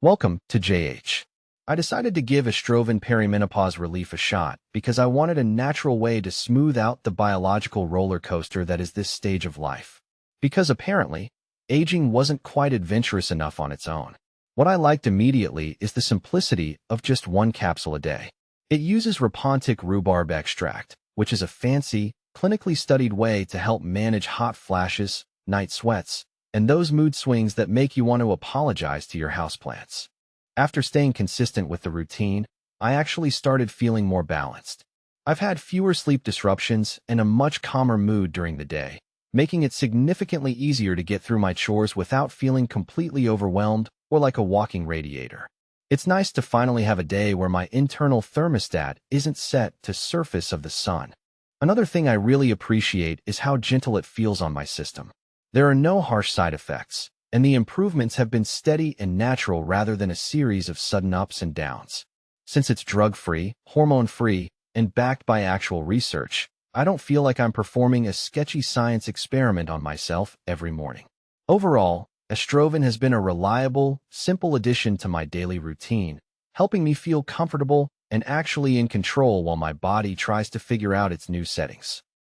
Welcome to JH. I decided to give Estroven perimenopause relief a shot because I wanted a natural way to smooth out the biological roller coaster that is this stage of life. Because apparently, aging wasn't quite adventurous enough on its own. What I liked immediately is the simplicity of just one capsule a day. It uses Repontic rhubarb extract, which is a fancy, clinically studied way to help manage hot flashes, night sweats, and those mood swings that make you want to apologize to your houseplants. After staying consistent with the routine, I actually started feeling more balanced. I've had fewer sleep disruptions and a much calmer mood during the day, making it significantly easier to get through my chores without feeling completely overwhelmed or like a walking radiator. It's nice to finally have a day where my internal thermostat isn't set to surface of the sun. Another thing I really appreciate is how gentle it feels on my system. There are no harsh side effects, and the improvements have been steady and natural rather than a series of sudden ups and downs. Since it's drug-free, hormone-free, and backed by actual research, I don't feel like I'm performing a sketchy science experiment on myself every morning. Overall, Estroven has been a reliable, simple addition to my daily routine, helping me feel comfortable and actually in control while my body tries to figure out its new settings.